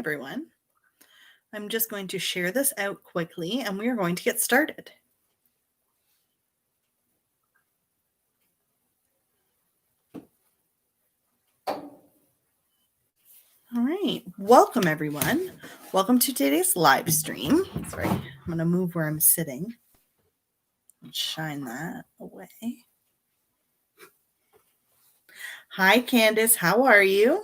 everyone. I'm just going to share this out quickly and we are going to get started. All right, welcome everyone. Welcome to today's live stream. Sorry, I'm going to move where I'm sitting and shine that away. Hi Candace, how are you?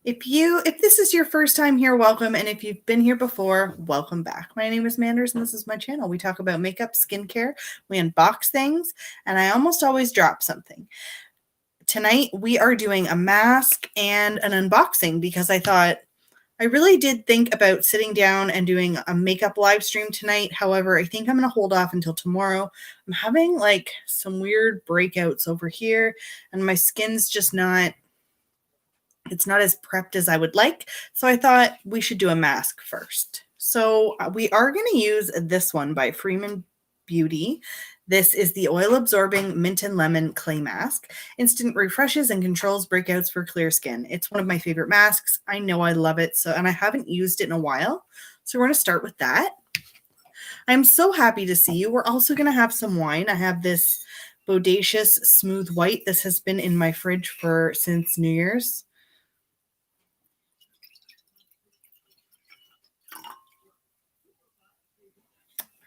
If this is your first time here, welcome. And if you've been here before, welcome back. My name is Manders and this is my channel. We talk about makeup, skincare, we unbox things, and I almost always drop something. Tonight we are doing a mask and an unboxing because I really did think about sitting down and doing a makeup live stream tonight. However, I think I'm going to hold off until tomorrow. I'm having like some weird breakouts over here and my skin's just it's not as prepped as I would like. So I thought we should do a mask first. So we are going to use this one by Freeman Beauty. This is the oil absorbing mint and lemon clay mask. Instant refreshes and controls breakouts for clear skin. It's one of my favorite masks. I know I love it. And I haven't used it in a while. So we're going to start with that. I'm so happy to see you. We're also going to have some wine. I have this Bodacious Smooth White. This has been in my fridge since New Year's.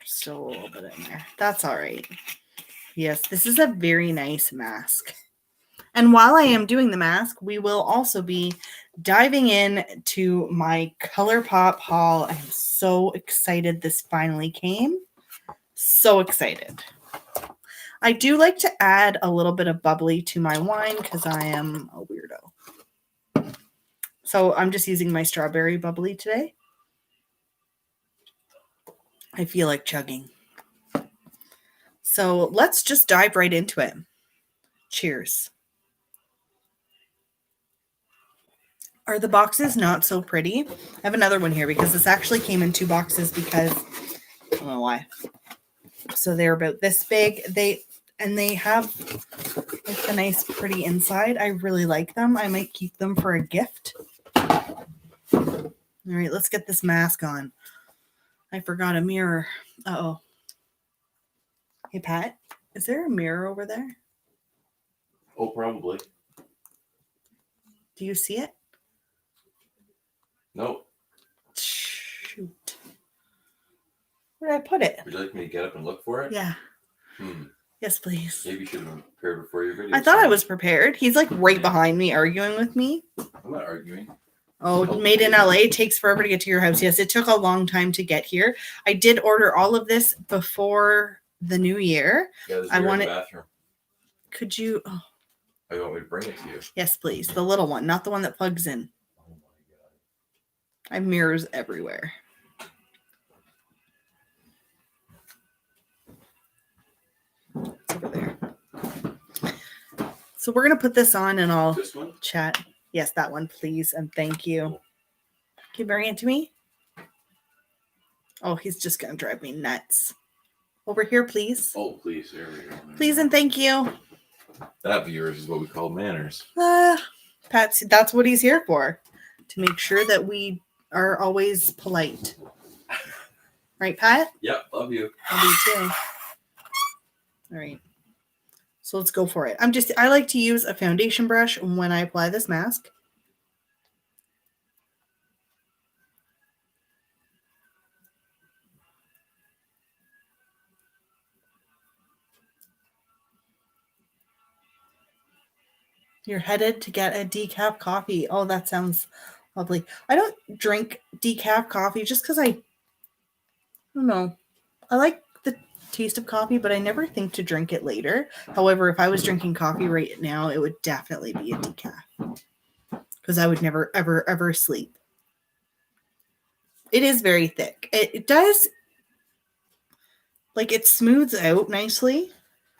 Still a little bit in there. That's all right. Yes, this is a very nice mask. And while I am doing the mask, we will also be diving in to my Colourpop haul. I'm so excited this finally came. So excited. I do like to add a little bit of bubbly to my wine because I am a weirdo. So I'm just using my strawberry bubbly today. I feel like chugging. So let's just dive right into it. Cheers. Are the boxes not so pretty? I have another one here because this actually came in 2 boxes because I don't know why. So they're about this big. They have like a nice pretty inside. I really like them. I might keep them for a gift. All right, let's get this mask on. I forgot a mirror. Uh-oh. Hey, Pat, is there a mirror over there? Oh, probably. Do you see it? No. Shoot. Where did I put it? Would you like me to get up and look for it? Yeah. Yes, please. Maybe you should have been prepared before your video. I thought I was prepared. He's like right behind me arguing with me. I'm not arguing. Oh, made in LA. It takes forever to get to your house. Yes, it took a long time to get here. I did order all of this before the new year. Yeah, there's a mirror in the bathroom. Could you? Oh. Oh, you want me to bring it to you? Yes, please. The little one, not the one that plugs in. Oh my God. I have mirrors everywhere. It's over there. So we're going to put this on and I'll chat. Yes, that one, please. And thank you. Cool. Can you bring it to me? Oh, he's just going to drive me nuts. Over here, please. Oh, please. There we go. Please and thank you. That of yours is what we call manners. Pat, that's what he's here for. To make sure that we are always polite. Right, Pat? Yep, love you. Love you too. All right. So let's go for it. I like to use a foundation brush when I apply this mask. You're headed to get a decaf coffee. Oh, that sounds lovely. I don't drink decaf coffee just because I don't know. I like the taste of coffee, but I never think to drink it later. However, if I was drinking coffee right now, it would definitely be a decaf because I would never, ever, ever sleep. It is very thick. It does, like, it smooths out nicely.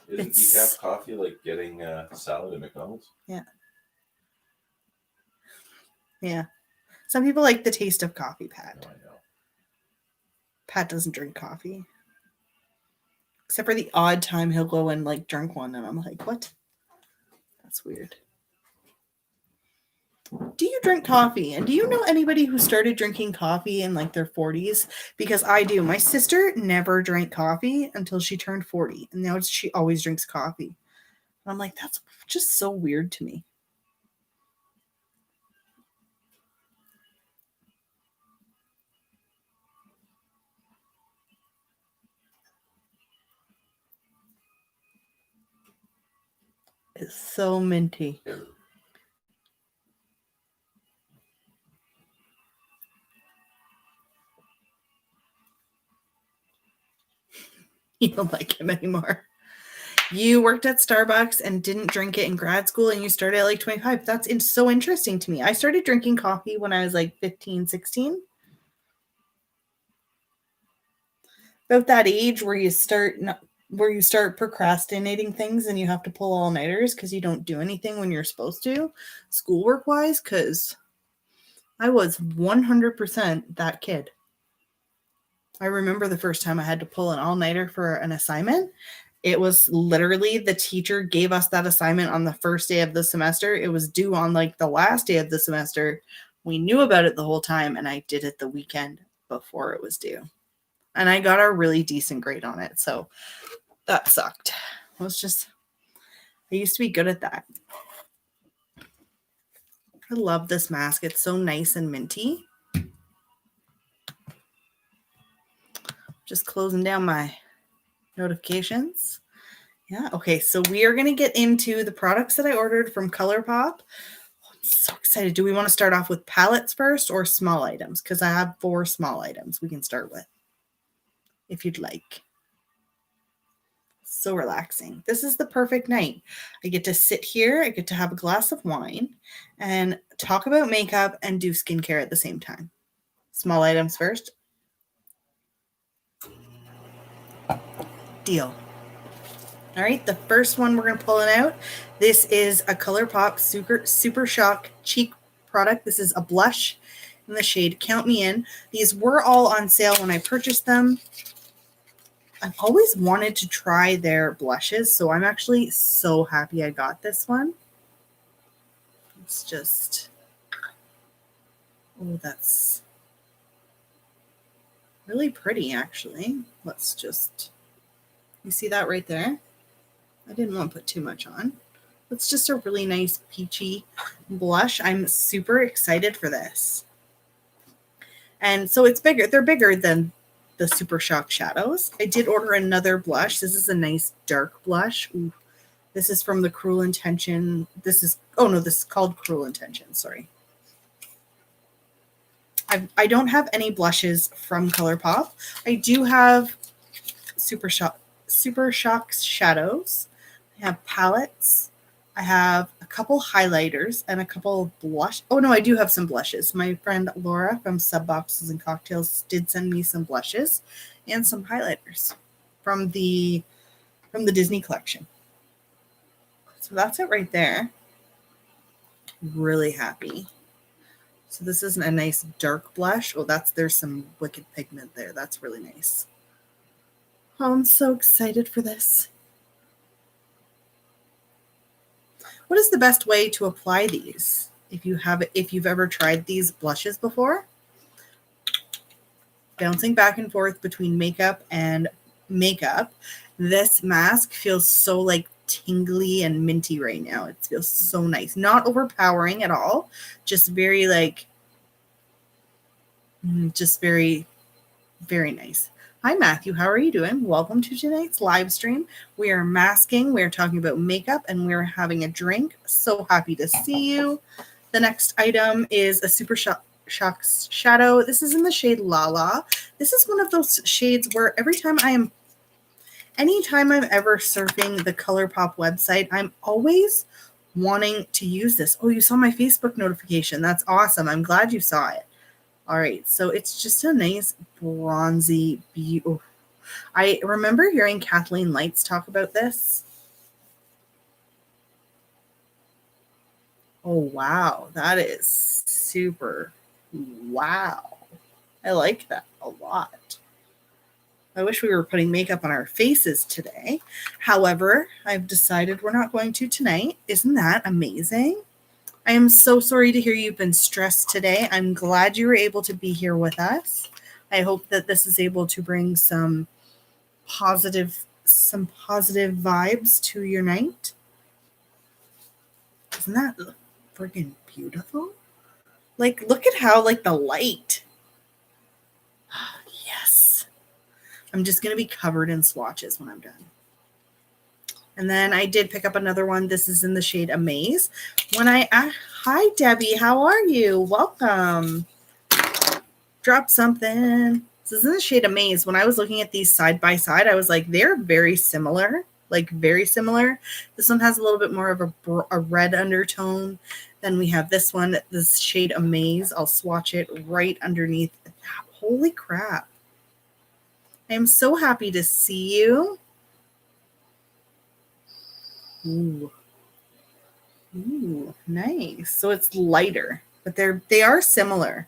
Isn't decaf coffee like getting salad at McDonald's? Yeah. Yeah. Some people like the taste of coffee, Pat. No, I know. Pat doesn't drink coffee. Except for the odd time he'll go and like drink one and I'm like, what? That's weird. Do you drink coffee? And do you know anybody who started drinking coffee in like their 40s? Because I do. My sister never drank coffee until she turned 40, and now she always drinks coffee. And I'm like, that's just so weird to me. It's so minty. You don't like him anymore. You worked at Starbucks and didn't drink it in grad school, and you started at like 25. That's so interesting to me. I started drinking coffee when I was like 15, 16. About that age where you start procrastinating things and you have to pull all-nighters because you don't do anything when you're supposed to, schoolwork wise, because I was 100% that kid. I remember the first time I had to pull an all-nighter for an assignment. It was literally the teacher gave us that assignment on the first day of the semester. It was due on like the last day of the semester. We knew about it the whole time, and I did it the weekend before it was due. And I got a really decent grade on it. So that sucked. I used to be good at that. I love this mask. It's so nice and minty. Just closing down my notifications. Yeah. Okay. So we are going to get into the products that I ordered from Colourpop. Oh, I'm so excited. Do we want to start off with palettes first or small items? Because I have 4 small items we can start with, if you'd like. So relaxing. This is the perfect night. I get to sit here, I get to have a glass of wine and talk about makeup and do skincare at the same time. Small items first. Deal. All right, the first one we're going to pull it out. This is a Colourpop Super Shock Cheek product. This is a blush in the shade Count Me In. These were all on sale when I purchased them. I've always wanted to try their blushes, so I'm actually so happy I got this one. It's just, oh, that's really pretty, actually. Let's just, you see that right there? I didn't want to put too much on. It's just a really nice peachy blush. I'm super excited for this. And so it's bigger. They're bigger than the Super Shock shadows. I did order another blush. This is a nice dark blush. Ooh, this is from the Cruel Intention. This is called Cruel Intention. Sorry. I don't have any blushes from Colourpop. I do have Super Shock shadows. I have palettes. I have a couple highlighters and a couple blush. Oh no, I do have some blushes. My friend Laura from Sub Boxes and Cocktails did send me some blushes and some highlighters from the Disney collection. So that's it right there. Really happy. So this is a nice dark blush. Oh, there's some Wicked pigment there. That's really nice. Oh, I'm so excited for this. What is the best way to apply these? If you've ever tried these blushes before, bouncing back and forth between makeup and makeup, this mask feels so like tingly and minty right now. It feels so nice. Not overpowering at all. Just very like, just very, very nice. Hi, Matthew. How are you doing? Welcome to tonight's live stream. We are masking. We're talking about makeup, and we're having a drink. So happy to see you. The next item is a Super Shock shadow. This is in the shade Lala. This is one of those shades where anytime I'm ever surfing the Colourpop website, I'm always wanting to use this. Oh, you saw my Facebook notification. That's awesome. I'm glad you saw it. All right, so it's just a nice bronzy beauty. I remember hearing Kathleen Lights talk about this. Oh, wow. That is super. Wow. I like that a lot. I wish we were putting makeup on our faces today. However, I've decided we're not going to tonight. Isn't that amazing? I am so sorry to hear you've been stressed today. I'm glad you were able to be here with us. I hope that this is able to bring some positive vibes to your night. Isn't that freaking beautiful? Like, look at how, like, the light. Yes. I'm just going to be covered in swatches when I'm done. And then I did pick up another one. This is in the shade Amaze. Hi, Debbie. How are you? Welcome. Drop something. This is in the shade Amaze. When I was looking at these side by side, I was like, they're very similar. Like, very similar. This one has a little bit more of a red undertone. Then we have this one, this shade Amaze. I'll swatch it right underneath. Holy crap. I am so happy to see you. Ooh. Ooh, nice. So it's lighter, but they are similar.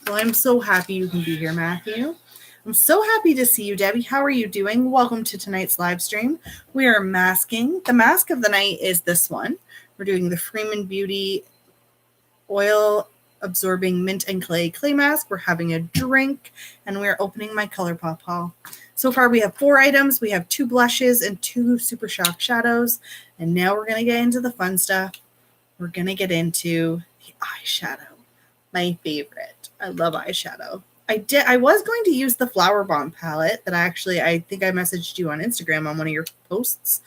Well, I'm so happy you can be here, Matthew. I'm so happy to see you, Debbie. How are you doing? Welcome to tonight's live stream. We are masking. The mask of the night is this one. We're doing the Freeman Beauty Oil Absorbing Mint and Clay mask. We're having a drink, and we're opening my Colourpop haul. So far, we have 4 items. We have 2 blushes and 2 Super Shock shadows. And now we're going to get into the fun stuff. We're going to get into the eyeshadow. My favorite. I love eyeshadow. I was going to use the Flower Bomb palette that I think I messaged you on Instagram on one of your posts.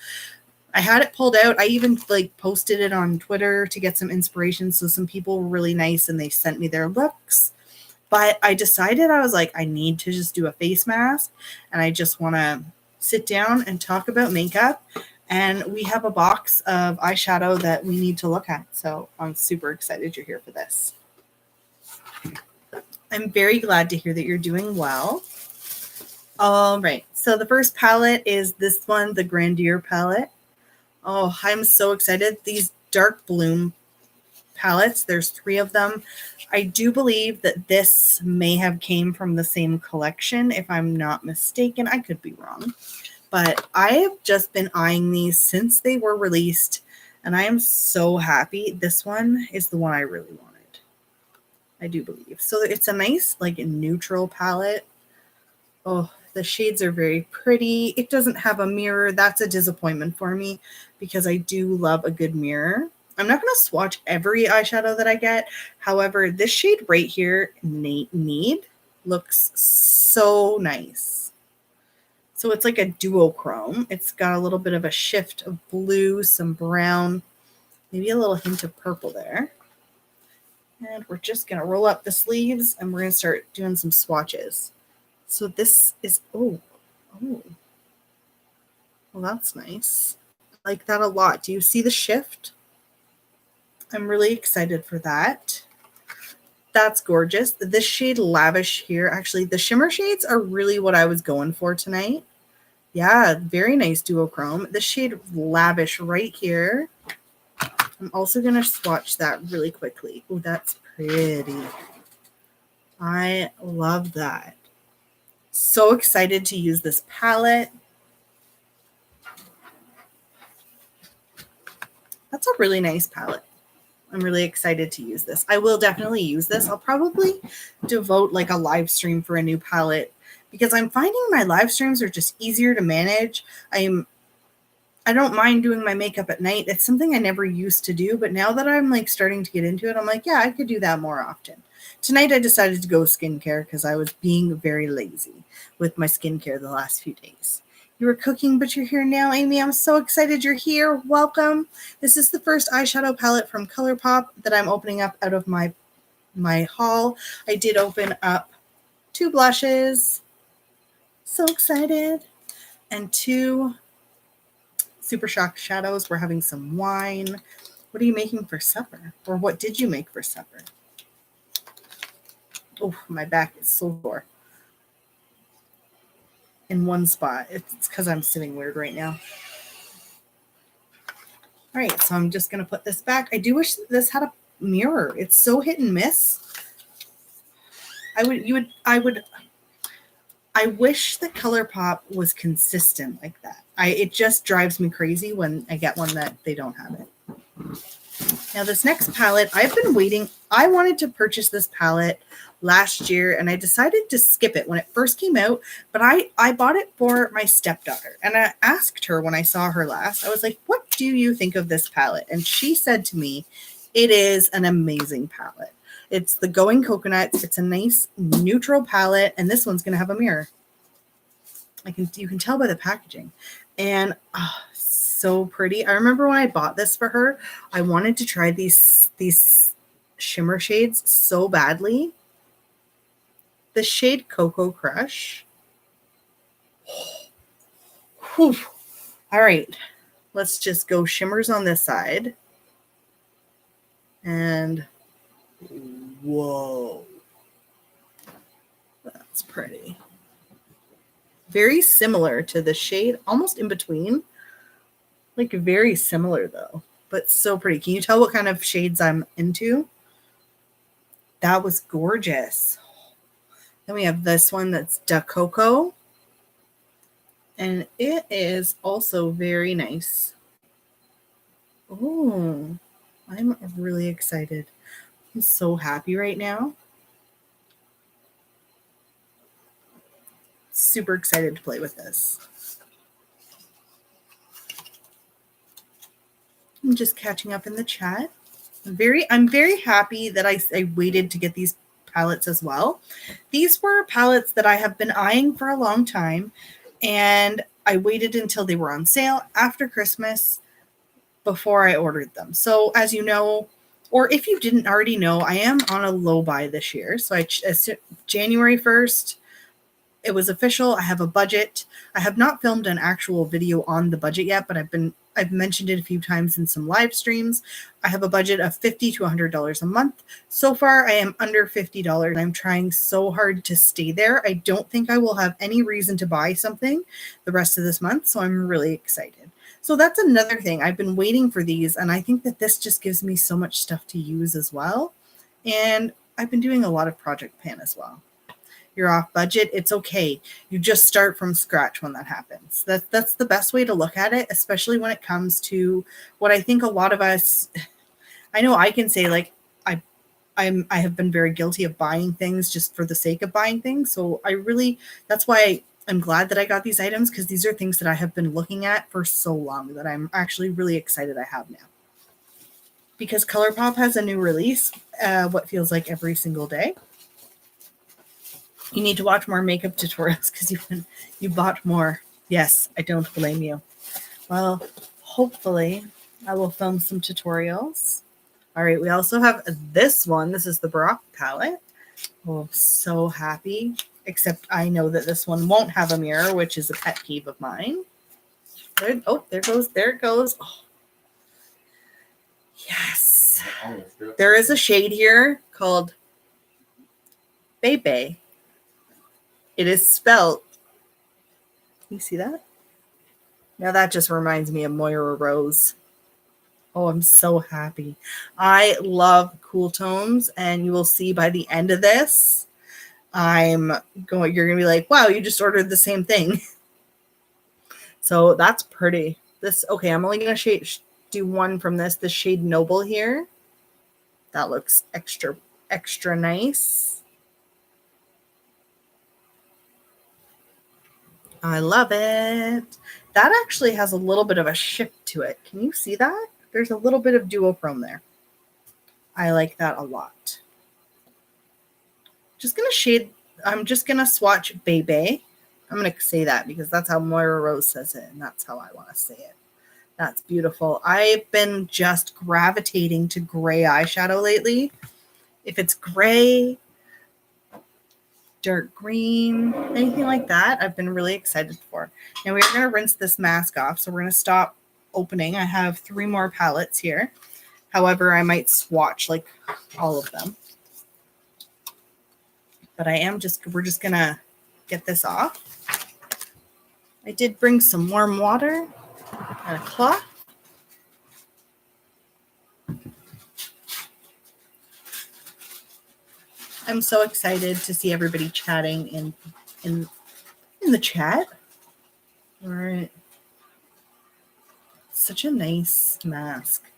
I had it pulled out. I even posted it on Twitter to get some inspiration. So some people were really nice and they sent me their looks. But I decided, I was like, I need to just do a face mask. And I just want to sit down and talk about makeup. And we have a box of eyeshadow that we need to look at. So I'm super excited you're here for this. I'm very glad to hear that you're doing well. All right. So the first palette is this one, the Grandeur Palette. Oh, I'm so excited. These dark bloom palettes, there's 3 of them. I do believe that this may have came from the same collection, if I'm not mistaken. I could be wrong. But I have just been eyeing these since they were released, and I am so happy. This one is the one I really wanted. I do believe. So it's a nice, neutral palette. Oh, the shades are very pretty. It doesn't have a mirror. That's a disappointment for me because I do love a good mirror. I'm not going to swatch every eyeshadow that I get. However, this shade right here, Need, looks so nice. So it's like a duochrome. It's got a little bit of a shift of blue, some brown, maybe a little hint of purple there. And we're just going to roll up the sleeves and we're going to start doing some swatches. So this is, well, that's nice. I like that a lot. Do you see the shift? I'm really excited for that. That's gorgeous. This shade Lavish here, actually, the shimmer shades are really what I was going for tonight. Yeah, very nice duochrome. The shade Lavish right here. I'm also going to swatch that really quickly. Oh, that's pretty. I love that. So excited to use this palette. That's a really nice palette. I'm really excited to use this. I will definitely use this. I'll probably devote a live stream for a new palette because I'm finding my live streams are just easier to manage. I don't mind doing my makeup at night. It's something I never used to do, but now that I'm starting to get into it, I'm like, yeah, I could do that more often. Tonight I decided to go skincare because I was being very lazy with my skincare the last few days. You were cooking, but you're here now, Amy. I'm so excited you're here. Welcome. This is the first eyeshadow palette from Colourpop that I'm opening up out of my haul. I did open up 2 blushes. So excited. And 2 Super Shock shadows. We're having some wine. What are you making for supper? Or what did you make for supper? Oh, my back is so sore. In one spot. It's because I'm sitting weird right now. All right, so I'm just going to put this back. I do wish this had a mirror. It's so hit and miss. I wish the Colourpop was consistent like that. It just drives me crazy when I get one that they don't have it. Now this next palette, I've been waiting. I wanted to purchase this palette last year and I decided to skip it when it first came out, but I bought it for my stepdaughter and I asked her when I saw her last, I was like, what do you think of this palette? And she said to me, it is an amazing palette. It's the Going Coconuts. It's a nice neutral palette and this one's going to have a mirror. You can tell by the packaging and so pretty. I remember when I bought this for her, I wanted to try these shimmer shades so badly. The shade Cocoa Crush. Whew. All right, let's just go shimmers on this side. And whoa, that's pretty. Very similar to the shade, almost in between. Like very similar though, but so pretty. Can you tell what kind of shades I'm into? That was gorgeous. Then we have this one that's Da Coco. And it is also very nice. Oh, I'm really excited. I'm so happy right now. Super excited to play with this. I'm just catching up in the chat. I'm very happy that I waited to get these palettes as well. These were palettes that I have been eyeing for a long time, and I waited until they were on sale after Christmas before I ordered them. So as you know, or if you didn't already know, I am on a low buy this year. So January 1st, it was official. I have a budget. I have not filmed an actual video on the budget yet, but I've mentioned it a few times in some live streams. I have a budget of $50 to $100 a month. So far, I am under $50. I'm trying so hard to stay there. I don't think I will have any reason to buy something the rest of this month, so I'm really excited. So that's another thing. I've been waiting for these, and I think that this just gives me so much stuff to use as well. And I've been doing a lot of Project Pan as well. You're off budget, it's okay. You just start from scratch when that happens. That's the best way to look at it, especially when it comes to what I think a lot of us, I know I can say like, I have been very guilty of buying things just for the sake of buying things. So that's why I'm glad that I got these items, because these are things that I have been looking at for so long that I'm actually really excited I have now. Because Colourpop has a new release, what feels like every single day. You need to watch more makeup tutorials because you bought more. Yes, I don't blame you. Well, hopefully I will film some tutorials. All right, we also have this one. This is the Baroque palette. Oh, I'm so happy. Except I know that this one won't have a mirror, which is a pet peeve of mine. There it goes. Oh. Yes. There is a shade here called Bebe. It is spelled. Can you see that? Now that just reminds me of Moira Rose. Oh, I'm so happy. I love cool tones, and you will see by the end of this, you're going to be like, wow, you just ordered the same thing. So that's pretty. Okay, I'm only going to do one from this shade Noble here. That looks extra nice. I love it. That actually has a little bit of a shift to it. Can you see that? There's a little bit of duochrome there. I like that a lot. I'm just going to swatch Bebe. I'm going to say that because that's how Moira Rose says it, and that's how I want to say it. That's beautiful. I've been just gravitating to gray eyeshadow lately. If it's gray, dark green, anything like that, I've been really excited for. Now we're going to rinse this mask off, so we're going to stop opening. I have 3 more palettes here. However, I might swatch like all of them. But we're just going to get this off. I did bring some warm water and a cloth. I'm so excited to see everybody chatting in the chat. All right. Such a nice mask.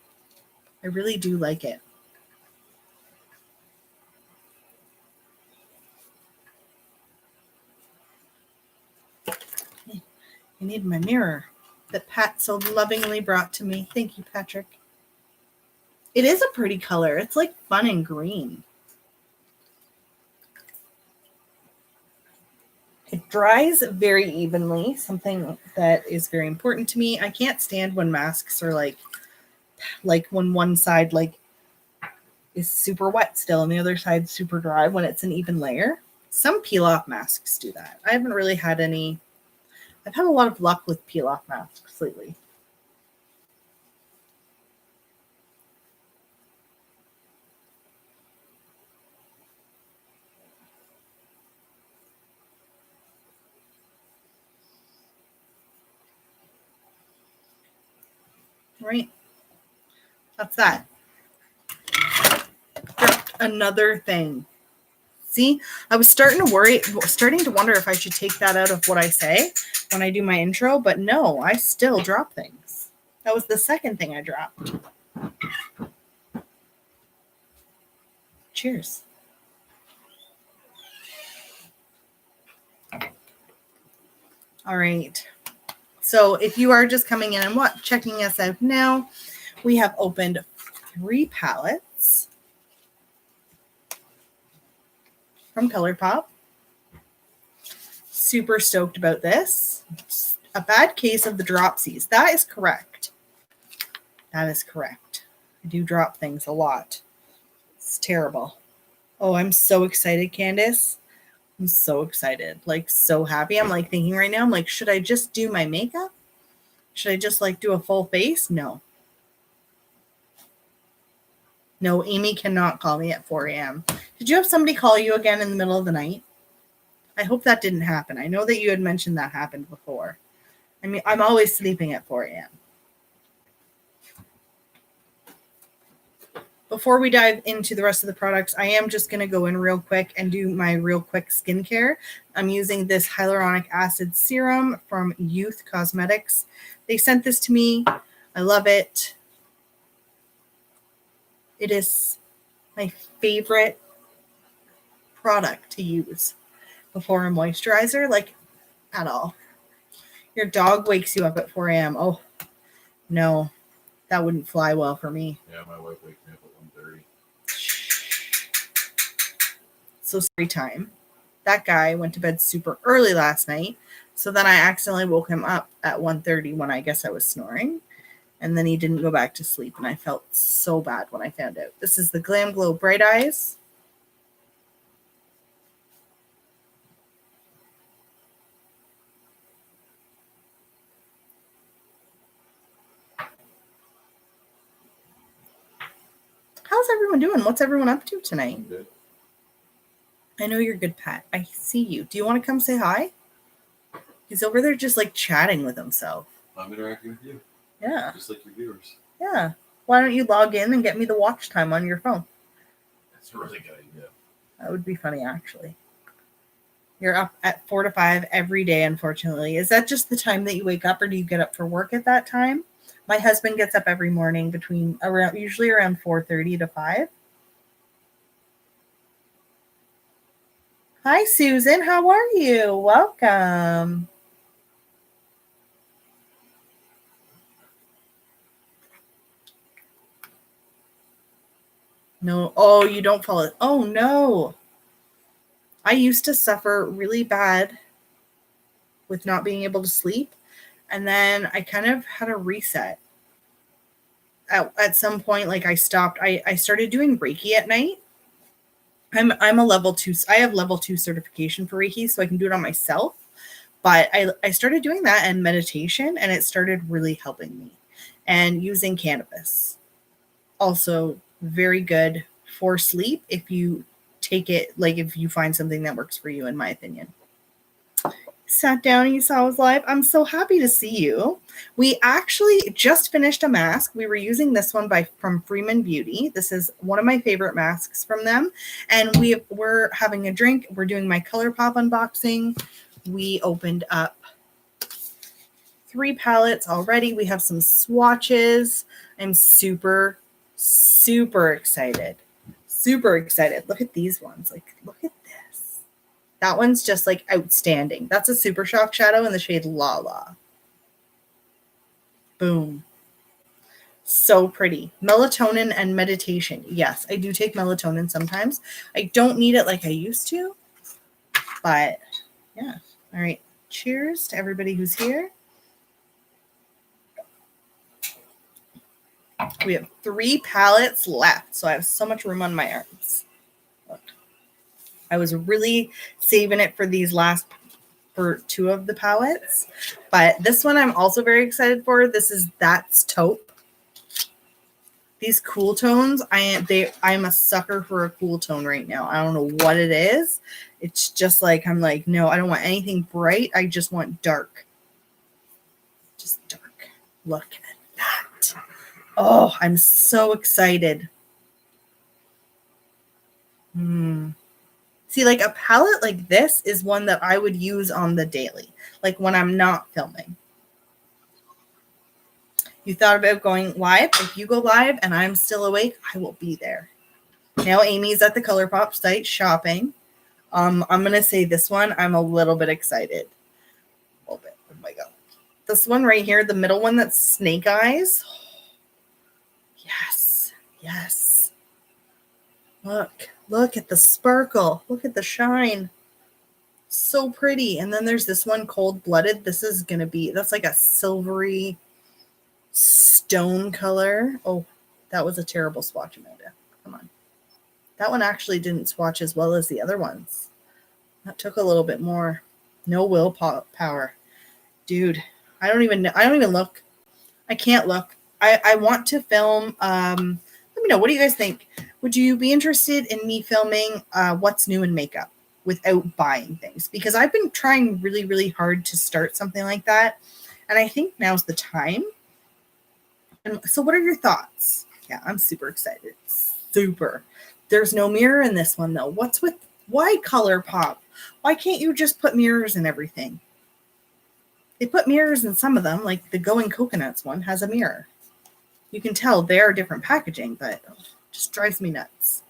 I really do like it. I need my mirror that Pat so lovingly brought to me. Thank you, Patrick. It is a pretty color. It's like fun and green. It dries very evenly, something that is very important to me. I can't stand when masks are like when one side like is super wet still and the other side super dry when it's an even layer. Some peel off masks do that. I haven't really had any. I've had a lot of luck with peel off masks lately. Right. That's that. Another thing. See, I was starting to wonder if I should take that out of what I say when I do my intro, but no, I still drop things. That was the second thing I dropped. Cheers. All right. So if you are just coming in and checking us out now, we have opened 3 palettes from Colourpop. Super stoked about this. It's a bad case of the dropsies. That is correct. That is correct. I do drop things a lot. It's terrible. Oh, I'm so excited, Candace. I'm so excited. Like, so happy. I'm like thinking right now, I'm like, should I just do my makeup? Should I just like do a full face? No. No, Amy cannot call me at 4 a.m. Did you have somebody call you again in the middle of the night? I hope that didn't happen. I know that you had mentioned that happened before. I mean, I'm always sleeping at 4 a.m. Before we dive into the rest of the products, I am just going to go in real quick and do my real quick skincare. I'm using this hyaluronic acid serum from Youth Cosmetics. They sent this to me. I love it. It is my favorite product to use before a moisturizer, like at all. Your dog wakes you up at 4 a.m. Oh, no, that wouldn't fly well for me. Yeah, my wife wakes me up at 1:30. So story time. That guy went to bed super early last night, so then I accidentally woke him up at 1:30 when I guess I was snoring, and then he didn't go back to sleep, and I felt so bad when I found out. This is the Glam Glow Bright Eyes. How's everyone doing? What's everyone up to tonight? I'm good. I know you're good, Pat. I see you. Do you want to come say hi? He's over there just like chatting with himself. I'm interacting with you. Yeah. Just like your viewers. Yeah. Why don't you log in and get me the watch time on your phone? That's a really good idea. That would be funny, actually. You're up at 4 to 5 every day, unfortunately. Is that just the time that you wake up, or do you get up for work at that time? My husband gets up every morning usually around 4:30 to 5. Hi, Susan. How are you? Welcome. No. Oh, you don't follow. Oh, no. I used to suffer really bad with not being able to sleep. And then I kind of had a reset. At some point, like I stopped. I started doing Reiki at night. I'm a level 2. I have level 2 certification for Reiki, so I can do it on myself. But I started doing that and meditation, and it started really helping me. And using cannabis. Also very good for sleep if you take it, like if you find something that works for you, in my opinion. Sat down and you saw I was live. I'm so happy to see you. We actually just finished a mask. We were using this one from Freeman Beauty. This is one of my favorite masks from them. And we're having a drink. We're doing my Colourpop unboxing. We opened up 3 palettes already. We have some swatches. I'm super, super excited. Super excited. Look at these ones. Like, look at this. That one's just like outstanding. That's a Super Shock shadow in the shade Lala. Boom. So pretty. Melatonin and meditation. Yes, I do take melatonin sometimes. I don't need it like I used to, but yeah. All right. Cheers to everybody who's here. We have 3 palettes left, so I have so much room on my arms. Look. I was really saving it for these last for 2 of the palettes, but this one I'm also very excited for. This is That's Taupe. These cool tones, I'm a sucker for a cool tone right now. I don't know what it is. It's just like, I'm like, no, I don't want anything bright. I just want dark. Just dark. Look at that. Oh, I'm so excited. See, like a palette like this is one that I would use on the daily, like when I'm not filming. You thought about going live? If you go live and I'm still awake, I will be there. Now Amy's at the Colourpop site shopping. I'm going to say this one, I'm a little bit excited. A little bit. Oh my God. This one right here, the middle one that's snake eyes. Yes. Yes. Look at the sparkle. Look at the shine. So pretty. And then there's this one, Cold Blooded. This is going to be, that's like a silvery stone color. Oh, that was a terrible swatch, Amanda. Come on. That one actually didn't swatch as well as the other ones. That took a little bit more. No willpower. Dude, I don't even look. I can't look. I want to film. Let me know. What do you guys think? Would you be interested in me filming what's new in makeup without buying things? Because I've been trying really, really hard to start something like that. And I think now's the time. And so what are your thoughts? Yeah, I'm super excited. Super. There's no mirror in this one, though. Why Colourpop? Why can't you just put mirrors in everything? They put mirrors in some of them, like the Going Coconuts one has a mirror. You can tell they're different packaging, but it just drives me nuts.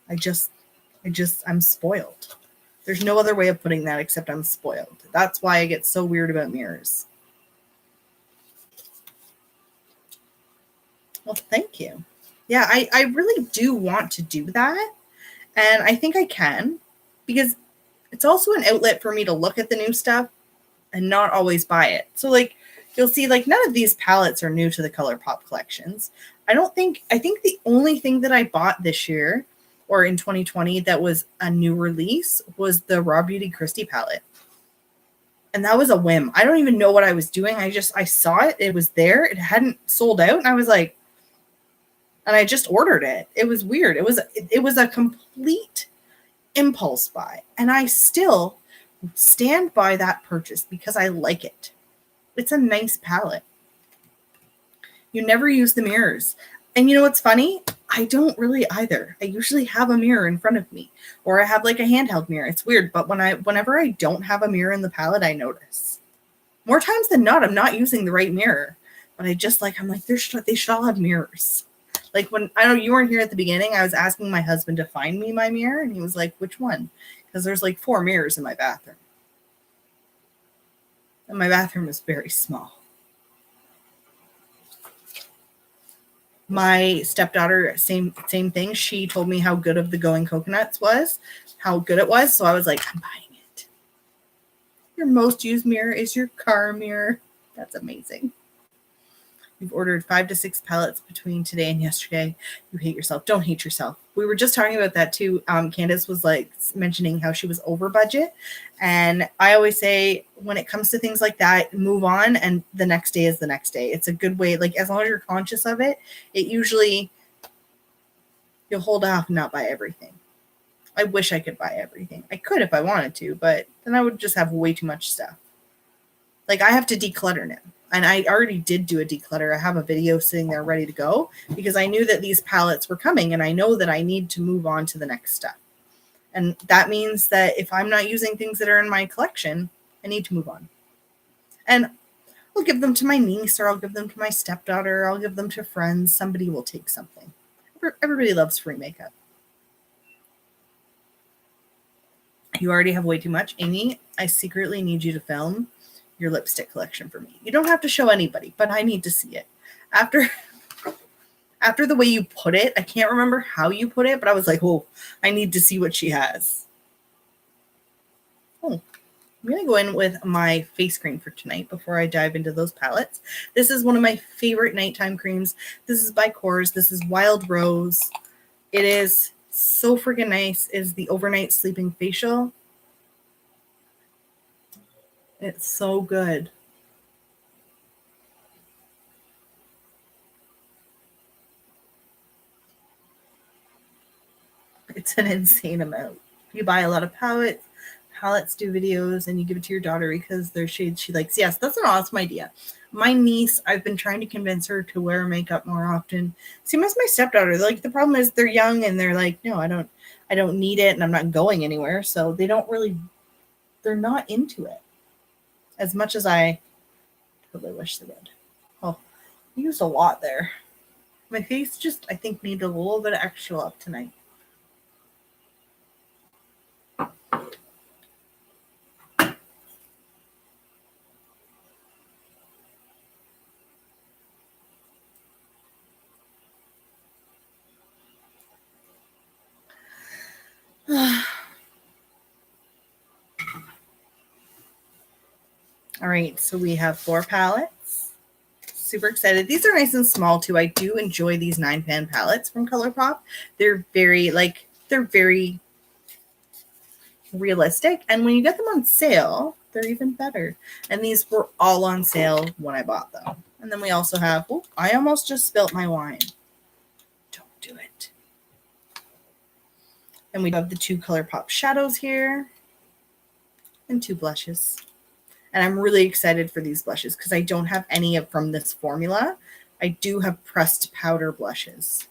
I'm spoiled. There's no other way of putting that except I'm spoiled. That's why I get so weird about mirrors. Well, thank you. Yeah, I really do want to do that. And I think I can, because it's also an outlet for me to look at the new stuff and not always buy it. So like, you'll see like none of these palettes are new to the Colourpop collections. I think the only thing that I bought this year or in 2020 that was a new release was the Raw Beauty Christie palette. And that was a whim. I don't even know what I was doing. I saw it. It was there. It hadn't sold out. And I was like, and I just ordered it. It was weird. It was a complete impulse buy. And I still stand by that purchase because I like it. It's a nice palette. You never use the mirrors. And you know what's funny? I don't really either. I usually have a mirror in front of me, or I have like a handheld mirror. It's weird, but whenever I don't have a mirror in the palette, I notice. More times than not, I'm not using the right mirror. But I'm like, they should all have mirrors. Like I know you weren't here at the beginning, I was asking my husband to find me my mirror, and he was like, which one? Because there's like 4 mirrors in my bathroom. And my bathroom is very small. My stepdaughter, same thing. She told me how good of the Going Coconuts was, how good it was. So I was like, I'm buying it. Your most used mirror is your car mirror. That's amazing. You've ordered 5 to 6 palettes between today and yesterday. You hate yourself. Don't hate yourself. We were just talking about that too. Candace was like mentioning how she was over budget. And I always say when it comes to things like that, move on. And the next day is the next day. It's a good way. Like as long as you're conscious of it, you'll hold off and not buy everything. I wish I could buy everything. I could if I wanted to, but then I would just have way too much stuff. Like I have to declutter now. And I already did do a declutter. I have a video sitting there ready to go because I knew that these palettes were coming and I know that I need to move on to the next step. And that means that if I'm not using things that are in my collection, I need to move on. And I'll give them to my niece, or I'll give them to my stepdaughter, or I'll give them to friends. Somebody will take something. Everybody loves free makeup. You already have way too much. Amy, I secretly need you to film your lipstick collection for me. You don't have to show anybody, but I need to see it. After the way you put it, I can't remember how you put it, but I was like, oh, I need to see what she has. Oh, I'm going to go in with my face cream for tonight before I dive into those palettes. This is one of my favorite nighttime creams. This is by Kors. This is Wild Rose. It is so freaking nice. It is the Overnight Sleeping Facial. It's so good. It's an insane amount. You buy a lot of palettes do videos, and you give it to your daughter because they're shades she likes. Yes, that's an awesome idea. My niece, I've been trying to convince her to wear makeup more often. Same as my stepdaughter. Like, the problem is they're young and they're like, no, I don't need it, and I'm not going anywhere. So they're not into it as much as I totally wish they would. Oh, I used a lot there. My face just, I think, needed a little bit of extra love tonight. All right, so we have 4 palettes. Super excited. These are nice and small too. I do enjoy these 9-pan palettes from Colourpop. They're very realistic, and when you get them on sale, they're even better. And these were all on sale when I bought them. And then we also have, oh, I almost just spilt my wine. Don't do it. And we have the 2 Colourpop shadows here and 2 blushes. And I'm really excited for these blushes because I don't have any from this formula. I do have pressed powder blushes.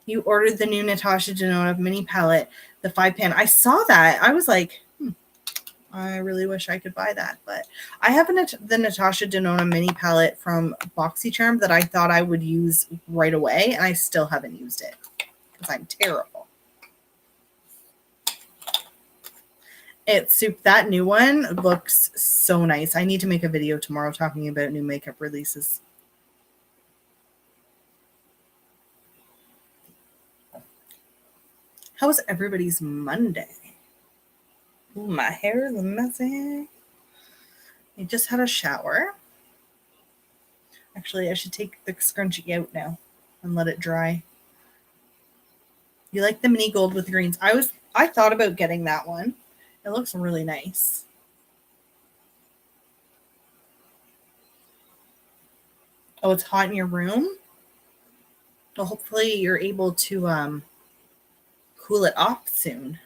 You ordered the new Natasha Denona mini palette, the 5-pan. I saw that. I was like, I really wish I could buy that. But I have the Natasha Denona mini palette from BoxyCharm that I thought I would use right away, and I still haven't used it because I'm terrible. That new one looks so nice. I need to make a video tomorrow talking about new makeup releases. How was everybody's Monday? Ooh, my hair is messy. I just had a shower. Actually, I should take the scrunchie out now and let it dry. You like the mini gold with greens? I thought about getting that one. It looks really nice. Oh, it's hot in your room? Well, hopefully you're able to cool it off soon.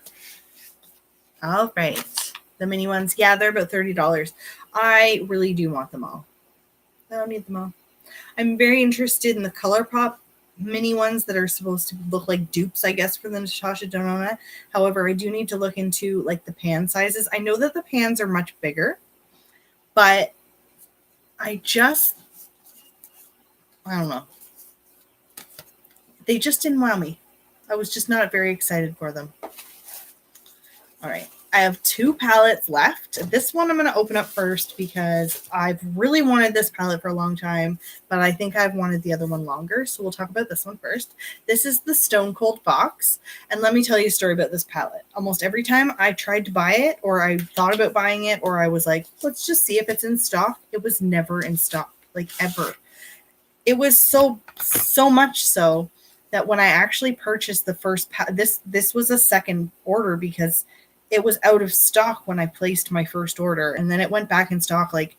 All right. The mini ones. Yeah, they're about $30. I really do want them all. I don't need them all. I'm very interested in the Colourpop mini ones that are supposed to look like dupes, I guess, for the Natasha Denona. However, I do need to look into like the pan sizes. I know that the pans are much bigger, but I don't know. They just didn't wow me. I was just not very excited for them. All right. I have 2 palettes left. This one I'm going to open up first because I've really wanted this palette for a long time, but I think I've wanted the other one longer. So we'll talk about this one first. This is the Stone Cold Fox. And let me tell you a story about this palette. Almost every time I tried to buy it, or I thought about buying it, or I was like, let's just see if it's in stock. It was never in stock, like ever. It was so much so that when I actually purchased the first, this was a second order because it was out of stock when I placed my first order, and then it went back in stock like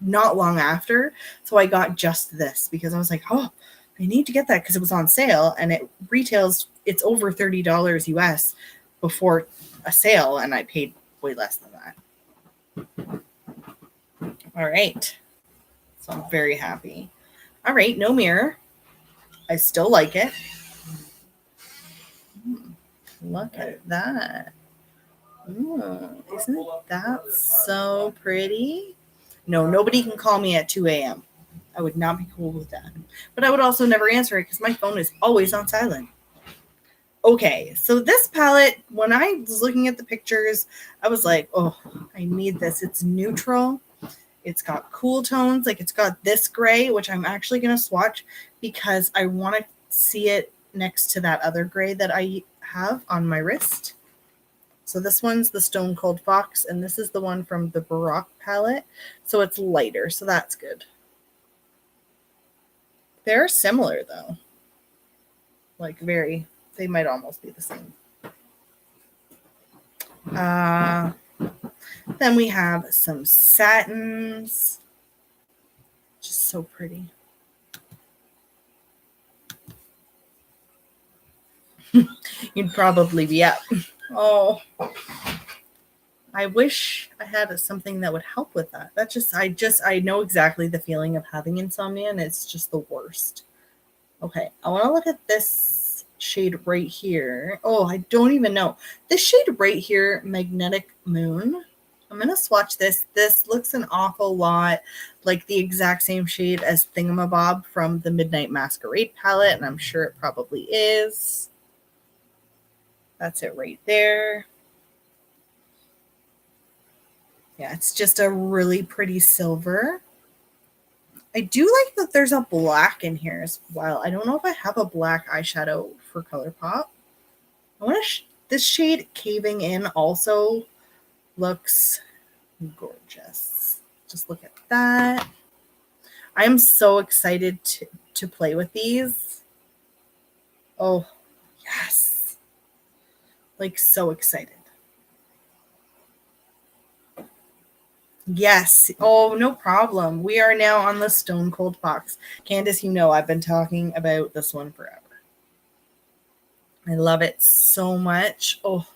not long after. So I got just this because I was like, oh, I need to get that because it was on sale, and it retails, it's over $30 US before a sale, and I paid way less than that. All right. So I'm very happy. All right, no mirror. I still like it. Look at that. Ooh, isn't that so pretty? No, nobody can call me at 2 a.m. I would not be cool with that. But I would also never answer it because my phone is always on silent. Okay, so this palette, when I was looking at the pictures, I was like, oh, I need this. It's neutral. It's got cool tones. Like it's got this gray, which I'm actually going to swatch because I want to see it next to that other gray that I have on my wrist. So this one's the Stone Cold Fox, and this is the one from the Baroque palette. So it's lighter, so that's good. They're similar, though. Like, they might almost be the same. Then we have some satins. Just so pretty. You'd probably be up. Oh, I wish I had something that would help with that. I know exactly the feeling of having insomnia, and it's just the worst. Okay, I want to look at this shade right here. Oh, I don't even know. This shade right here, Magnetic Moon. I'm going to swatch this. This looks an awful lot like the exact same shade as Thingamabob from the Midnight Masquerade palette, and I'm sure it probably is. That's it right there. Yeah, it's just a really pretty silver. I do like that there's a black in here as well. I don't know if I have a black eyeshadow for Colourpop. I want to this shade Caving In also looks gorgeous. Just look at that. I'm so excited to play with these. Oh, yes. Like so excited. Yes. Oh, no problem. We are now on the Stone Cold Fox. Candace, you know I've been talking about this one forever. I love it so much. Oh.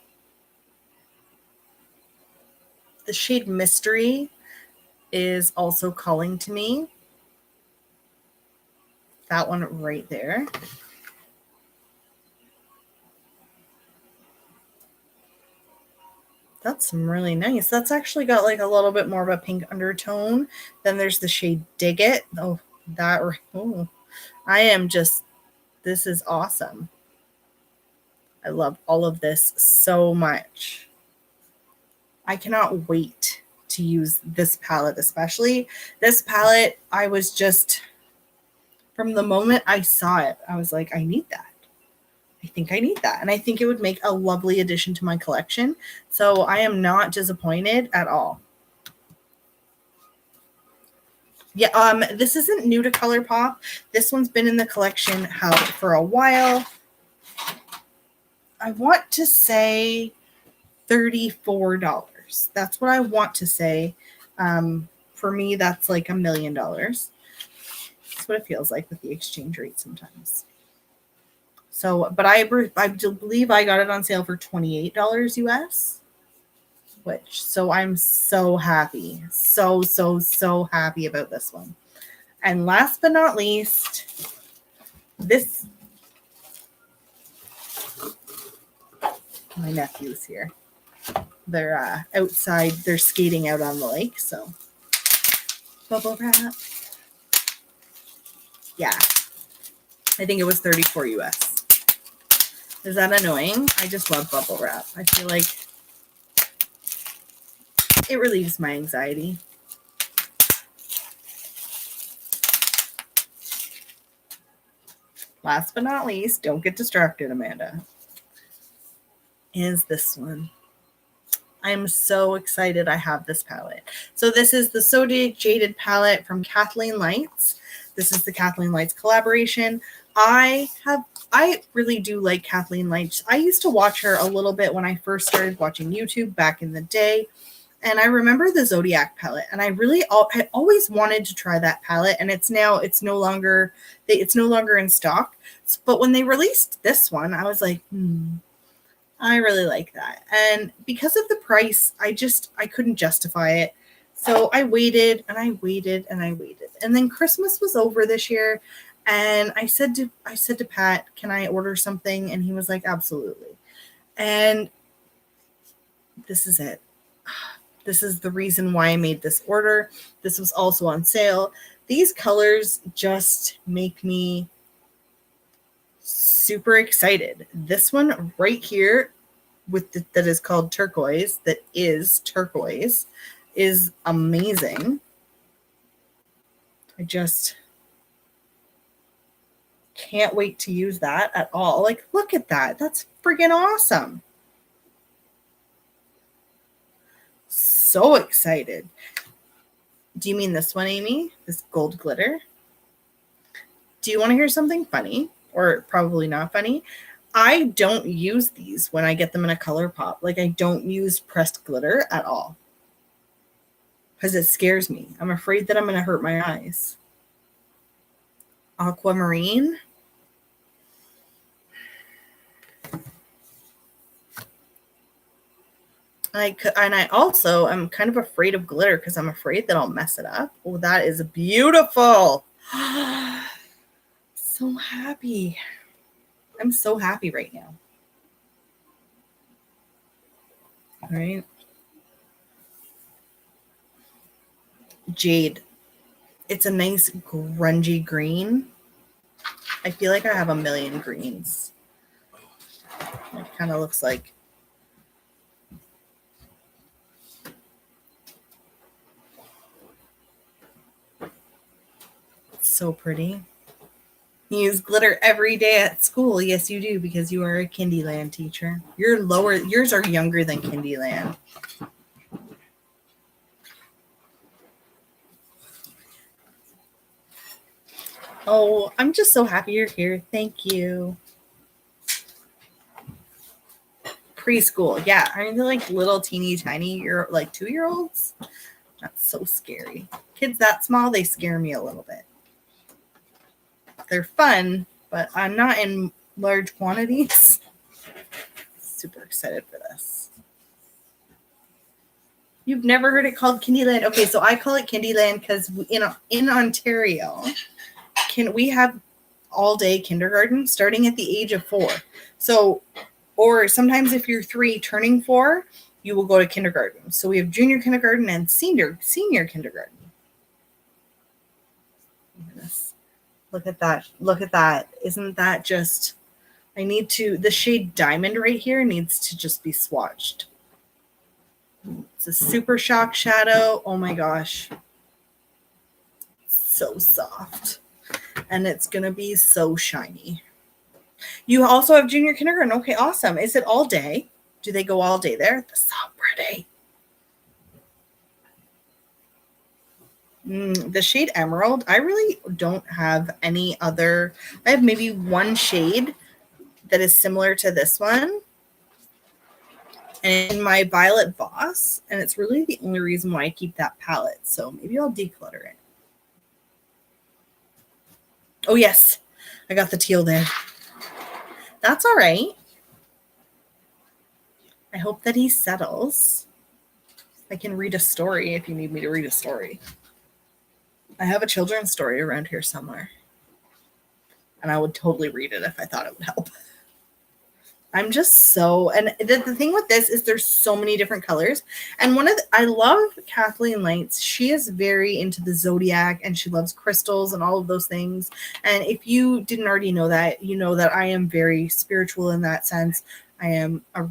The shade Mystery is also calling to me. That one right there. That's really nice. That's actually got like a little bit more of a pink undertone. Then there's the shade Dig It. Oh, that. Oh, this is awesome. I love all of this so much. I cannot wait to use this palette, especially. This palette, I was just, from the moment I saw it, I was like, I need that. I think I need that. And I think it would make a lovely addition to my collection. So I am not disappointed at all. Yeah, this isn't new to Colourpop. This one's been in the collection for a while. I want to say $34. That's what I want to say. For me, that's like $1 million. That's what it feels like with the exchange rate sometimes. So, but I believe I got it on sale for $28 US, so I'm so happy. So happy about this one. And last but not least, my nephew's here. They're outside. They're skating out on the lake, so bubble wrap. Yeah. I think it was 34 US. Is that annoying? I just love bubble wrap. I feel like it relieves my anxiety. Last but not least, don't get distracted, Amanda, is this one. I'm so excited I have this palette. So this is the Zodiac Jaded palette from Kathleen Lights. This is the Kathleen Lights collaboration. I really do like Kathleen Lights. I used to watch her a little bit when I first started watching YouTube back in the day. And I remember the Zodiac palette, and I always wanted to try that palette, and it's no longer in stock. But when they released this one, I was like, I really like that. And because of the price, I couldn't justify it. So I waited and I waited and I waited. And then Christmas was over this year, and I said to Pat, "Can I order something?" And he was like, "Absolutely." And This is it. This is the reason why I made this order. This was also on sale. These colors just make me super excited. This one right here with that is called turquoise, that is turquoise, is amazing. I just can't wait to use that at all. Like, look at that. That's freaking awesome. So excited. Do you mean this one, Amy? This gold glitter? Do you want to hear something funny? Or probably not funny? I don't use these when I get them in a Colourpop. Like, I don't use pressed glitter at all. Because it scares me. I'm afraid that I'm going to hurt my eyes. Aquamarine. And I also am kind of afraid of glitter because I'm afraid that I'll mess it up. Oh, that is beautiful. So happy. I'm so happy right now. All right. Jade. It's a nice grungy green. I feel like I have a million greens. It kind of looks like so pretty. You use glitter every day at school. Yes, you do, because you are a Kindyland teacher. Yours are younger than Kindyland. Oh, I'm just so happy you're here. Thank you. Preschool. Yeah. Aren't they like little teeny tiny, you're like 2-year-olds? That's so scary. Kids that small, they scare me a little bit. They're fun, but I'm not in large quantities. Super excited for this. You've never heard it called Kindyland? Okay, so I call it Kindyland because in Ontario, we have all-day kindergarten starting at the age of 4. So, or sometimes if you're 3 turning 4, you will go to kindergarten. So we have junior kindergarten and senior kindergarten. Look at that. Look at that. Isn't that just, the shade Diamond right here needs to just be swatched. It's a super shock shadow. Oh my gosh. So soft. And it's going to be so shiny. You also have junior kindergarten. Okay, awesome. Is it all day? Do they go all day there? That's so pretty. The shade Emerald, I really don't have any other. I have maybe one shade that is similar to this one. And my Violet Boss. And it's really the only reason why I keep that palette. So maybe I'll declutter it. Oh, yes. I got the teal there. That's all right. I hope that he settles. I can read a story if you need me to read a story. I have a children's story around here somewhere. And I would totally read it if I thought it would help. I'm just so, and the thing with this is there's so many different colors. And I love Kathleen Lights. She is very into the zodiac and she loves crystals and all of those things. And if you didn't already know that, you know that I am very spiritual in that sense. I'm a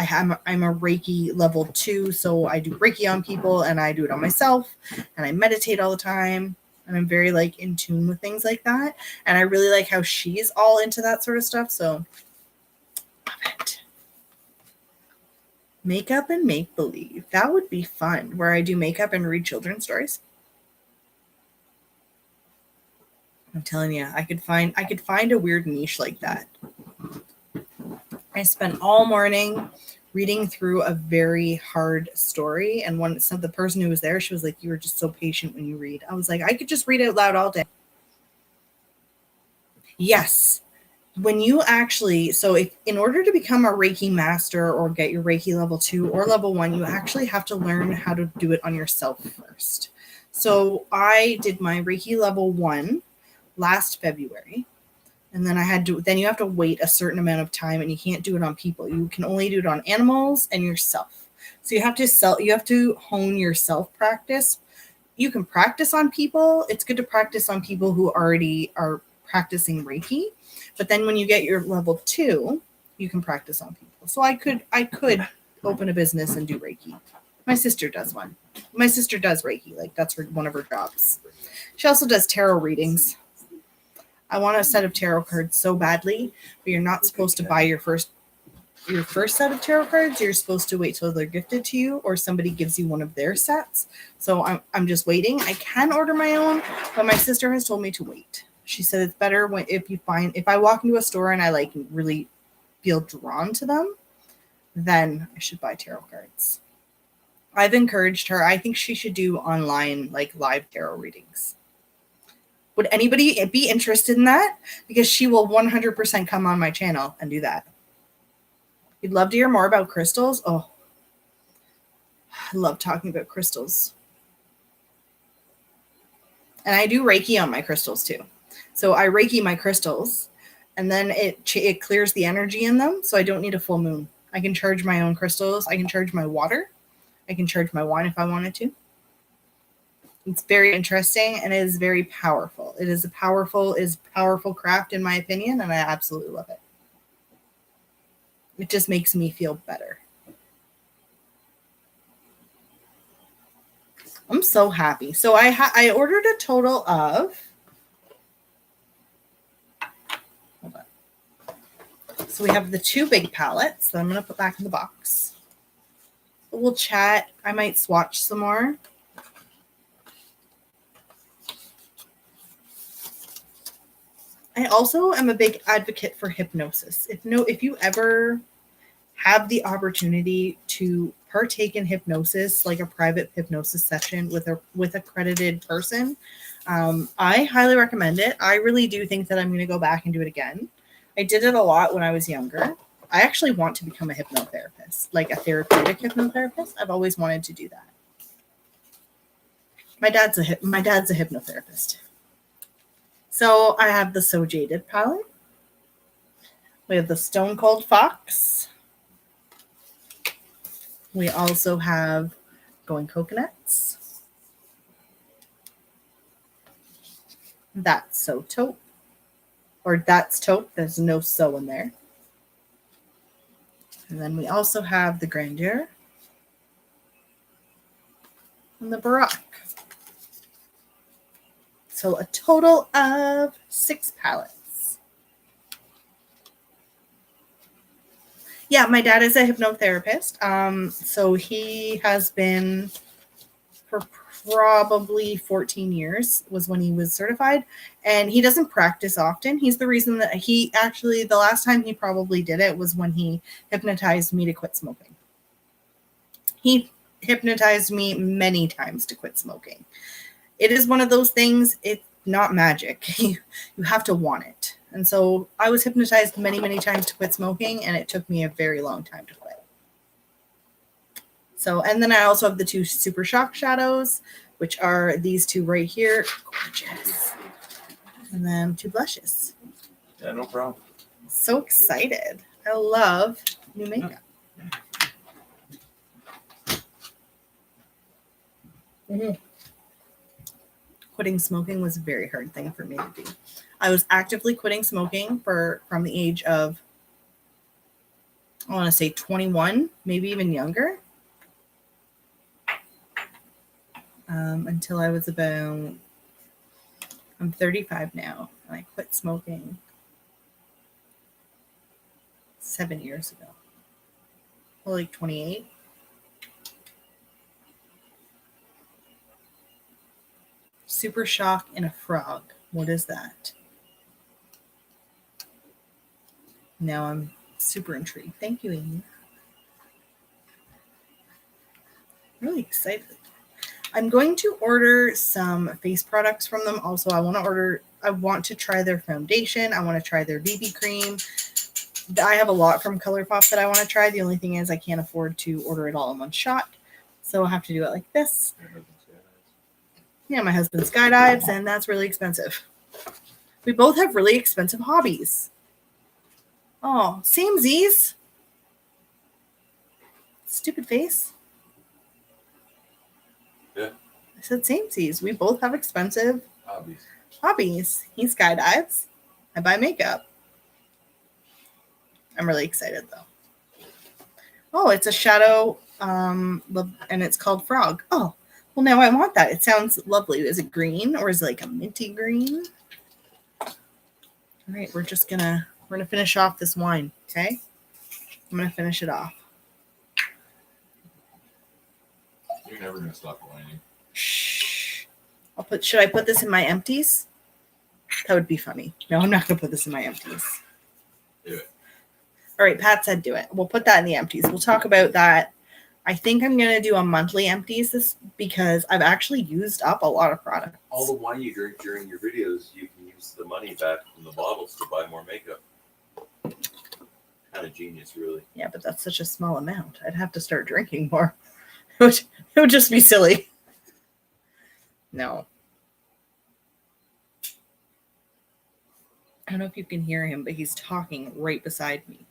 Reiki level 2, so I do Reiki on people and I do it on myself and I meditate all the time. And I'm very like in tune with things like that. And I really like how she's all into that sort of stuff. So love it. Makeup and make believe. That would be fun, where I do makeup and read children's stories. I'm telling you, I could find a weird niche like that. I spent all morning reading through a very hard story, and the person who was there, she was like, "You were just so patient when you read." I was like, I could just read out loud all day. Yes. When you actually, so if in order to become a Reiki master or get your Reiki level 2 or level 1, you actually have to learn how to do it on yourself first. So I did my Reiki level 1 last February. And then then you have to wait a certain amount of time, and you can't do it on people. You can only do it on animals and yourself. So you have to hone your self practice. You can practice on people. It's good to practice on people who already are practicing Reiki. But then when you get your level 2, you can practice on people. So I could open a business and do Reiki. My sister does one. My sister does Reiki. Like, that's one of her jobs. She also does tarot readings. I want a set of tarot cards so badly, but you're not supposed to buy your first set of tarot cards. You're supposed to wait till they're gifted to you, or somebody gives you one of their sets. So I'm just waiting. I can order my own, but my sister has told me to wait. She said it's better if I walk into a store and I like really feel drawn to them, then I should buy tarot cards. I've encouraged her. I think she should do online, like, live tarot readings. Would anybody be interested in that? Because she will 100% come on my channel and do that. You'd love to hear more about crystals? Oh, I love talking about crystals. And I do Reiki on my crystals too. So I Reiki my crystals, and then it clears the energy in them, so I don't need a full moon. I can charge my own crystals. I can charge my water. I can charge my wine if I wanted to. It's very interesting, and it is very powerful. It is a powerful craft, in my opinion, and I absolutely love it. It just makes me feel better. I'm so happy. So I ordered a total of, hold on. So we have the 2 big palettes that I'm going to put back in the box. We'll chat. I might swatch some more. I also am a big advocate for hypnosis. If you ever have the opportunity to partake in hypnosis, like a private hypnosis session with a accredited person, I highly recommend it. I really do think that I'm going to go back and do it again. I did it a lot when I was younger. I actually want to become a hypnotherapist, like a therapeutic hypnotherapist. I've always wanted to do that. My dad's a hypnotherapist. So I have the So Jaded palette. We have the Stone Cold Fox. We also have Going Coconuts. That's So Taupe. Or That's Taupe. There's no so in there. And then we also have the Grandeur and the Baroque. So a total of 6 palettes. Yeah, my dad is a hypnotherapist. So he has been for probably 14 years was when he was certified. And he doesn't practice often. He's the reason that the last time he probably did it was when he hypnotized me to quit smoking. He hypnotized me many times to quit smoking. It is one of those things, it's not magic. You have to want it. And so I was hypnotized many, many times to quit smoking, and it took me a very long time to quit. So, and then I also have the 2 Super Shock shadows, which are these 2 right here. Gorgeous. And then 2 blushes. Yeah, no problem. So excited. I love new makeup. Mm-hmm. Quitting smoking was a very hard thing for me to do. I was actively quitting smoking from the age of, I want to say 21, maybe even younger, until I was I'm 35 now, and I quit smoking 7 years ago. Well, like 28. Super Shock and a frog. What is that? Now I'm super intrigued. Thank you, Amy. Really excited. I'm going to order some face products from them. Also, I want to try their foundation. I want to try their BB cream. I have a lot from Colourpop that I want to try. The only thing is I can't afford to order it all in one shot. So I'll have to do it like this. Yeah, my husband skydives, and that's really expensive. We both have really expensive hobbies. Oh, samesies. Stupid face. Yeah. I said samesies. We both have expensive Hobbies. He skydives. I buy makeup. I'm really excited though. Oh, it's a shadow, and it's called Frog. Oh, well now I want that. It sounds lovely. Is it green or is it like a minty green? All right, we're gonna finish off this wine. Okay, I'm gonna finish it off. You're never gonna stop whining. Shh. Should I put this in my empties? That would be funny. No, I'm not gonna put this in my empties. Do it. All right, Pat said do it. We'll put that in the empties. We'll talk about that. I think I'm gonna do a monthly empties this because I've actually used up a lot of products. All the wine you drink during your videos, you can use the money back from the bottles to buy more makeup. Kind of genius, really. Yeah, but that's such a small amount. I'd have to start drinking more. It would just be silly. No. I don't know if you can hear him, but he's talking right beside me.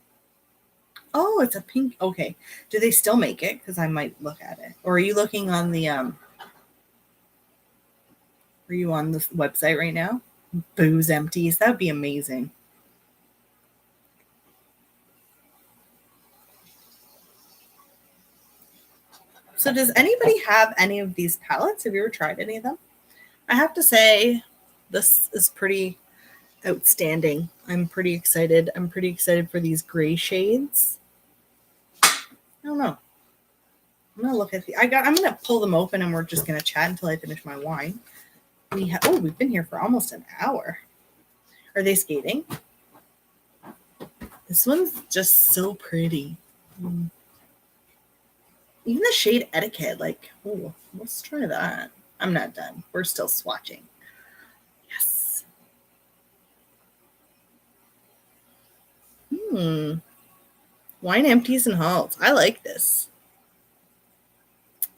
Oh, it's a pink. Okay. Do they still make it? Because I might look at it. Or are you looking on the Are you on the website right now? Booze empties. That would be amazing. So does anybody have any of these palettes? Have you ever tried any of them? I have to say, this is pretty outstanding. I'm pretty excited. I'm pretty excited for these gray shades. I don't know. I'm gonna look at I'm gonna pull them open and we're just gonna chat until I finish my wine. We've been here for almost an hour. Are they skating? This one's just so pretty. Even the shade Etiquette, like, oh, let's try that. I'm not done. We're still swatching. Yes. Wine empties and hauls. I like this.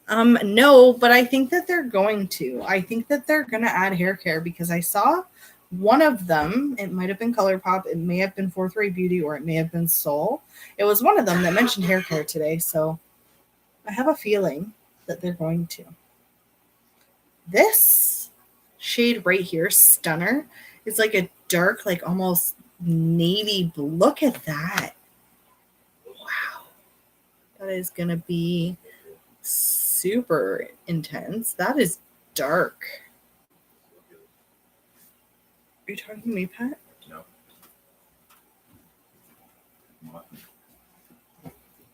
No, but I think that they're going to. I think that they're going to add hair care because I saw one of them. It might have been Colourpop. It may have been Fourth Ray Beauty or it may have been Soul. It was one of them that mentioned hair care today. So I have a feeling that they're going to. This shade right here, Stunner, is like a dark, like almost navy blue. Look at that. Wow. That is going to be super intense. That is dark. Are you talking to me, Pat? No. What?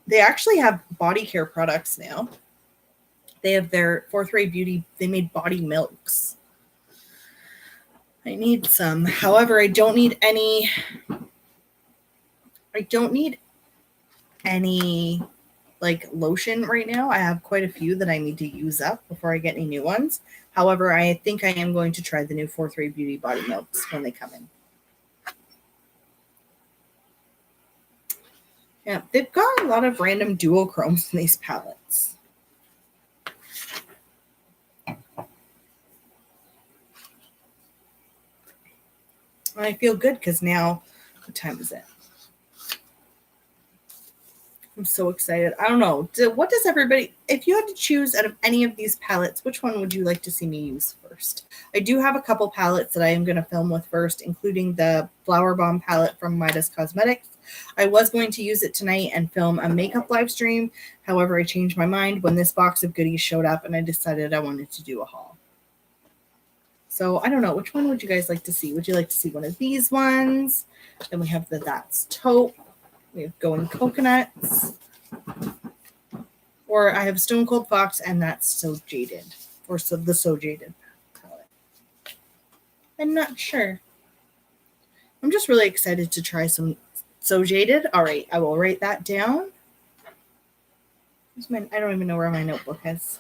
They actually have body care products now. They have their Fourth Ray Beauty. They made body milks. I need some. However, I don't need any like lotion right now. I have quite a few that I need to use up before I get any new ones. However, I think I am going to try the new Fourth Ray Beauty body milks when they come in. Yeah, they've got a lot of random duochromes in these palettes. And I feel good because now, what time is it? I'm so excited. I don't know. What does everybody, if you had to choose out of any of these palettes, which one would you like to see me use first? I do have a couple palettes that I am going to film with first, including the Flower Bomb palette from Midas Cosmetics. I was going to use it tonight and film a makeup live stream. However, I changed my mind when this box of goodies showed up and I decided I wanted to do a haul. So I don't know. Which one would you guys like to see? Would you like to see one of these ones? Then we have the That's Taupe. We have Going Coconuts. Or I have Stone Cold Fox and That's So Jaded. Or the So Jaded palette. I'm not sure. I'm just really excited to try some So Jaded. All right, I will write that down. I don't even know where my notebook is.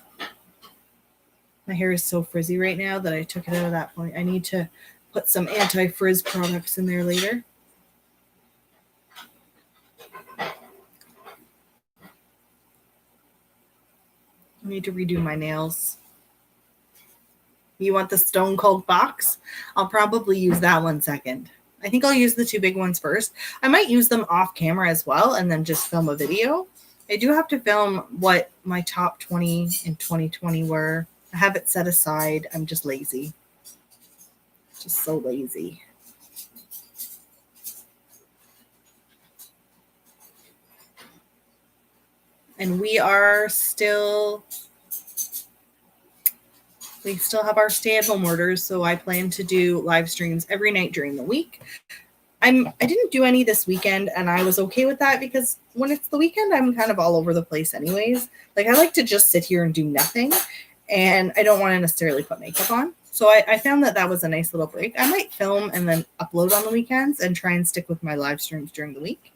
My hair is so frizzy right now that I took it out of that point. I need to put some anti-frizz products in there later. I need to redo my nails. You want the stone cold box? I'll probably use that one second. I think I'll use the 2 big ones first. I might use them off camera as well and then just film a video. I do have to film what my top 20 in 2020 were. I have it set aside. I'm just lazy. Just so lazy. And we still have our stay-at-home orders, so I plan to do live streams every night during the week. I didn't do any this weekend, and I was okay with that because when it's the weekend, I'm kind of all over the place anyways. Like, I like to just sit here and do nothing, and I don't want to necessarily put makeup on. So I found that was a nice little break. I might film and then upload on the weekends and try and stick with my live streams during the week.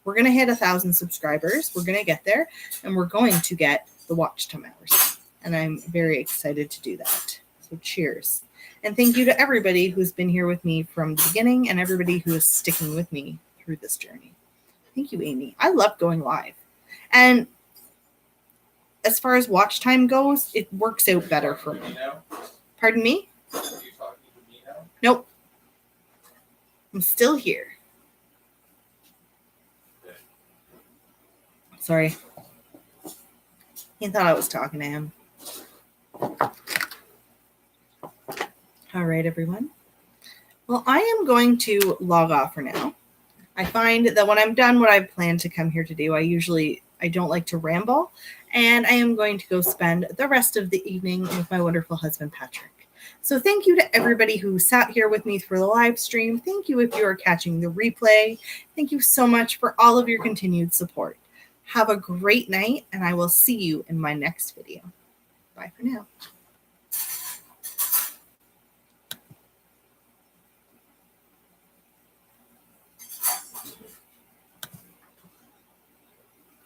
We're going to hit 1,000 subscribers. We're going to get there, and we're going to get the watch time hours. And I'm very excited to do that. So cheers. And thank you to everybody who's been here with me from the beginning and everybody who is sticking with me through this journey. Thank you, Amy. I love going live. And as far as watch time goes, it works out better for me. Pardon me? Are you talking to me now? Nope. I'm still here. Okay. Sorry. He thought I was talking to him. All right, everyone. Well, I am going to log off for now. I find that when I'm done what I've planned to come here to do, I don't like to ramble, and I am going to go spend the rest of the evening with my wonderful husband, Patrick. So thank you to everybody who sat here with me through the live stream. Thank you if you are catching the replay. Thank you so much for all of your continued support. Have a great night, and I will see you in my next video. Bye for now.